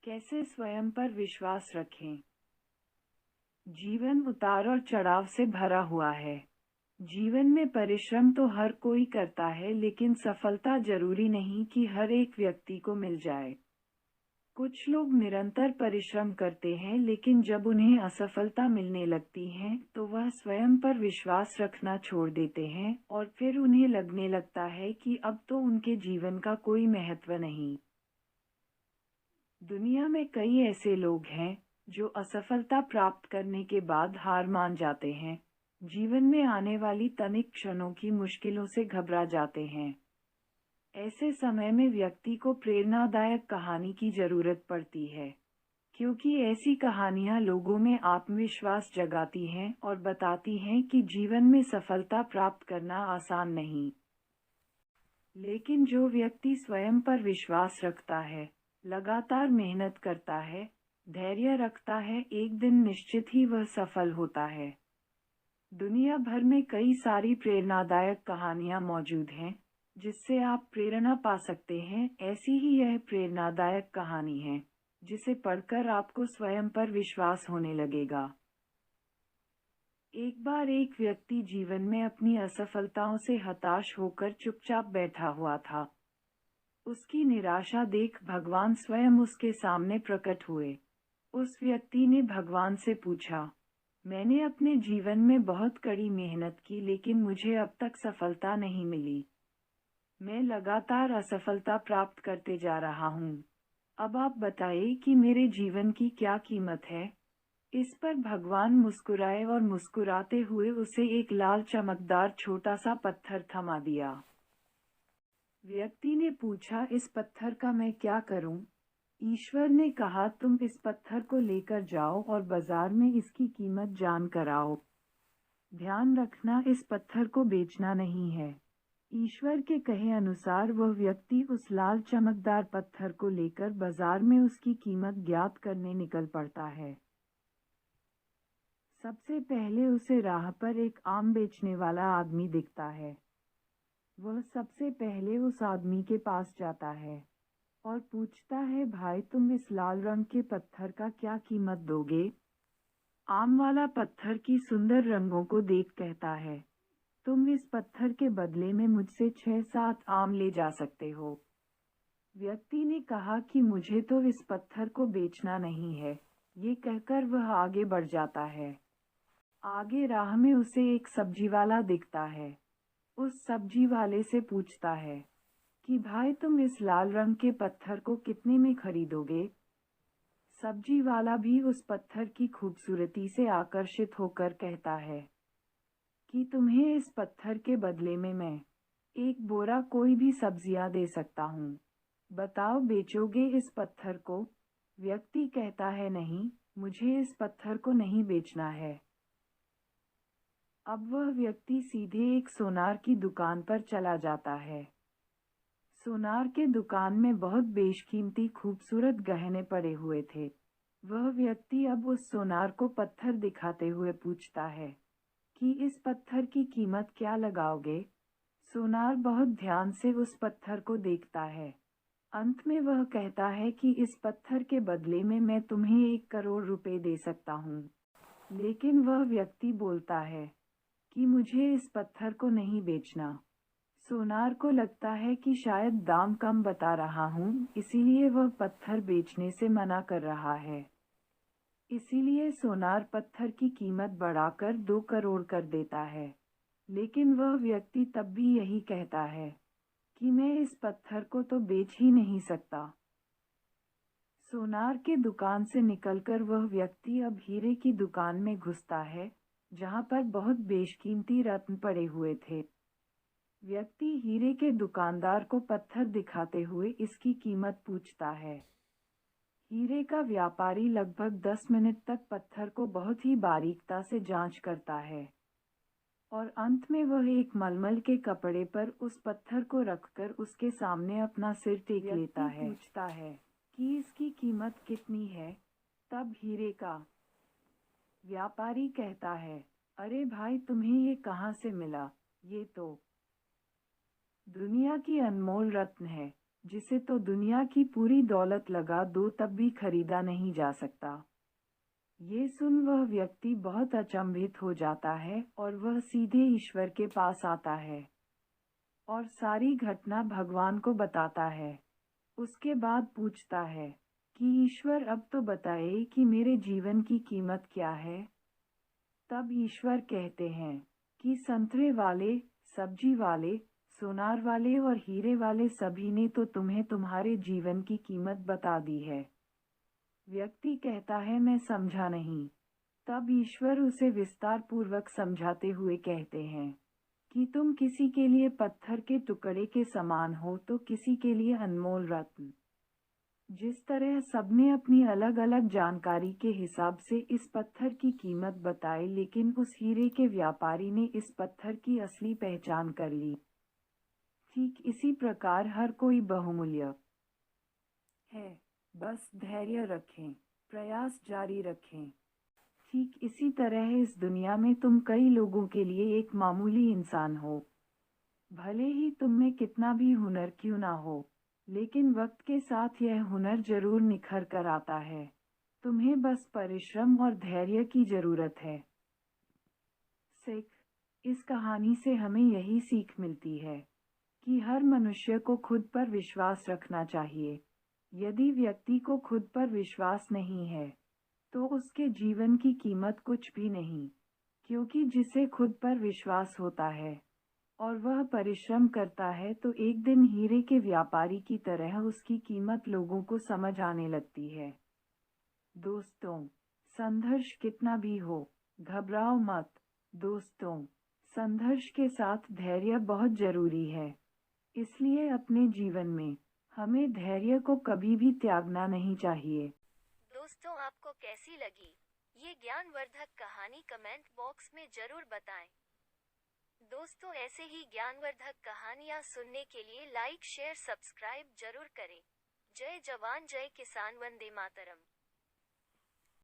कैसे स्वयं पर विश्वास रखें। जीवन उतार और चढ़ाव से भरा हुआ है। जीवन में परिश्रम तो हर कोई करता है, लेकिन सफलता जरूरी नहीं कि हर एक व्यक्ति को मिल जाए। कुछ लोग निरंतर परिश्रम करते हैं, लेकिन जब उन्हें असफलता मिलने लगती है तो वह स्वयं पर विश्वास रखना छोड़ देते हैं और फिर उन्हें लगने लगता है कि अब तो उनके जीवन का कोई महत्व नहीं। दुनिया में कई ऐसे लोग हैं जो असफलता प्राप्त करने के बाद हार मान जाते हैं, जीवन में आने वाली तनिक क्षणों की मुश्किलों से घबरा जाते हैं। ऐसे समय में व्यक्ति को प्रेरणादायक कहानी की जरूरत पड़ती है, क्योंकि ऐसी कहानियां लोगों में आत्मविश्वास जगाती हैं और बताती हैं कि जीवन में सफलता प्राप्त करना आसान नहीं। लेकिन जो व्यक्ति स्वयं पर विश्वास रखता है, लगातार मेहनत करता है, धैर्य रखता है, एक दिन निश्चित ही वह सफल होता है। दुनिया भर में कई सारी प्रेरणादायक कहानियां मौजूद हैं जिससे आप प्रेरणा पा सकते हैं। ऐसी ही यह प्रेरणादायक कहानी है जिसे पढ़कर आपको स्वयं पर विश्वास होने लगेगा। एक बार एक व्यक्ति जीवन में अपनी असफलताओं से हताश होकर चुपचाप बैठा हुआ था। उसकी निराशा देख भगवान स्वयं उसके सामने प्रकट हुए। उस व्यक्ति ने भगवान से पूछा, मैंने अपने जीवन में बहुत कड़ी मेहनत की, लेकिन मुझे अब तक सफलता नहीं मिली। मैं लगातार असफलता प्राप्त करते जा रहा हूँ। अब आप बताइए कि मेरे जीवन की क्या कीमत है। इस पर भगवान मुस्कुराए और मुस्कुराते हुए उसे एक लाल चमकदार छोटा सा पत्थर थमा दिया। व्यक्ति ने पूछा, इस पत्थर का मैं क्या करूं? ईश्वर ने कहा, तुम इस पत्थर को लेकर जाओ और बाजार में इसकी कीमत जान कर आओ। ध्यान रखना, इस पत्थर को बेचना नहीं है। ईश्वर के कहे अनुसार वह व्यक्ति उस लाल चमकदार पत्थर को लेकर बाजार में उसकी कीमत ज्ञात करने निकल पड़ता है। सबसे पहले उसे राह पर एक आम बेचने वाला आदमी दिखता है। वह सबसे पहले उस आदमी के पास जाता है और पूछता है, भाई तुम इस लाल रंग के पत्थर का क्या कीमत दोगे? आम वाला पत्थर की सुंदर रंगों को देख कहता है, तुम इस पत्थर के बदले में मुझसे 6-7 आम ले जा सकते हो। व्यक्ति ने कहा कि मुझे तो इस पत्थर को बेचना नहीं है। ये कहकर वह आगे बढ़ जाता है। आगे राह में उसे एक सब्जी वाला दिखता है। उस सब्जी वाले से पूछता है कि भाई तुम इस लाल रंग के पत्थर को कितने में खरीदोगे? सब्जी वाला भी उस पत्थर की खूबसूरती से आकर्षित होकर कहता है कि तुम्हें इस पत्थर के बदले में मैं एक बोरा कोई भी सब्जियां दे सकता हूँ। बताओ, बेचोगे इस पत्थर को? व्यक्ति कहता है, नहीं, मुझे इस पत्थर को नहीं बेचना है। अब वह व्यक्ति सीधे एक सोनार की दुकान पर चला जाता है। सोनार के दुकान में बहुत बेशकीमती खूबसूरत गहने पड़े हुए थे। वह व्यक्ति अब उस सोनार को पत्थर दिखाते हुए पूछता है कि इस पत्थर की कीमत क्या लगाओगे? सोनार बहुत ध्यान से उस पत्थर को देखता है। अंत में वह कहता है कि इस पत्थर के बदले में मैं तुम्हें 1 करोड़ रुपए दे सकता हूँ। लेकिन वह व्यक्ति बोलता है कि मुझे इस पत्थर को नहीं बेचना। सोनार को लगता है कि शायद दाम कम बता रहा हूँ, इसीलिए वह पत्थर बेचने से मना कर रहा है। इसीलिए सोनार पत्थर की कीमत बढ़ाकर 2 करोड़ कर देता है। लेकिन वह व्यक्ति तब भी यही कहता है कि मैं इस पत्थर को तो बेच ही नहीं सकता। सोनार के दुकान से निकलकर वह व्यक्ति अब हीरे की दुकान में घुसता है, जहां पर बहुत बेशकीमती रत्न पड़े हुए थे। व्यक्ति हीरे के दुकानदार को पत्थर दिखाते हुए इसकी कीमत पूछता है। हीरे का व्यापारी लगभग 10 मिनट तक पत्थर को बहुत ही बारीकता से जांच करता है और अंत में वह एक मलमल के कपड़े पर उस पत्थर को रखकर उसके सामने अपना सिर टेक लेता है। पूछता है कि इसकी कीमत कितनी है? तब हीरे का व्यापारी कहता है, अरे भाई, तुम्हें ये कहाँ से मिला? ये तो दुनिया की अनमोल रत्न है। जिसे तो दुनिया की पूरी दौलत लगा दो तब भी खरीदा नहीं जा सकता। ये सुन वह व्यक्ति बहुत अचंभित हो जाता है और वह सीधे ईश्वर के पास आता है और सारी घटना भगवान को बताता है। उसके बाद पूछता है कि ईश्वर अब तो बताए कि मेरे जीवन की कीमत क्या है। तब ईश्वर कहते हैं कि संतरे वाले, सब्जी वाले, सोनार वाले और हीरे वाले सभी ने तो तुम्हें तुम्हारे जीवन की कीमत बता दी है। व्यक्ति कहता है मैं समझा नहीं। तब ईश्वर उसे विस्तार पूर्वक समझाते हुए कहते हैं कि तुम किसी के लिए पत्थर के टुकड़े के समान हो तो किसी के लिए अनमोल रत्न। जिस तरह सबने अपनी अलग अलग जानकारी के हिसाब से इस पत्थर की कीमत बताई, लेकिन उस हीरे के व्यापारी ने इस पत्थर की असली पहचान कर ली। ठीक इसी प्रकार हर कोई बहुमूल्य है। बस धैर्य रखें, प्रयास जारी रखें। ठीक इसी तरह इस दुनिया में तुम कई लोगों के लिए एक मामूली इंसान हो। भले ही तुम में कितना भी हुनर क्यों ना हो, लेकिन वक्त के साथ यह हुनर जरूर निखर कर आता है। तुम्हें बस परिश्रम और धैर्य की जरूरत है। सीख। इस कहानी से हमें यही सीख मिलती है कि हर मनुष्य को खुद पर विश्वास रखना चाहिए। यदि व्यक्ति को खुद पर विश्वास नहीं है तो उसके जीवन की कीमत कुछ भी नहीं, क्योंकि जिसे खुद पर विश्वास होता है और वह परिश्रम करता है तो एक दिन हीरे के व्यापारी की तरह उसकी कीमत लोगों को समझ आने लगती है। दोस्तों, संघर्ष कितना भी हो, घबराओ मत। दोस्तों, संघर्ष के साथ धैर्य बहुत जरूरी है। इसलिए अपने जीवन में हमें धैर्य को कभी भी त्यागना नहीं चाहिए। दोस्तों, आपको कैसी लगी ये ज्ञानवर्धक कहानी? कमेंट बॉक्स में जरूर बताएं। दोस्तों, ऐसे ही ज्ञानवर्धक कहानियाँ सुनने के लिए लाइक शेयर सब्सक्राइब जरूर करें। जय जवान जय किसान, वंदे मातरम।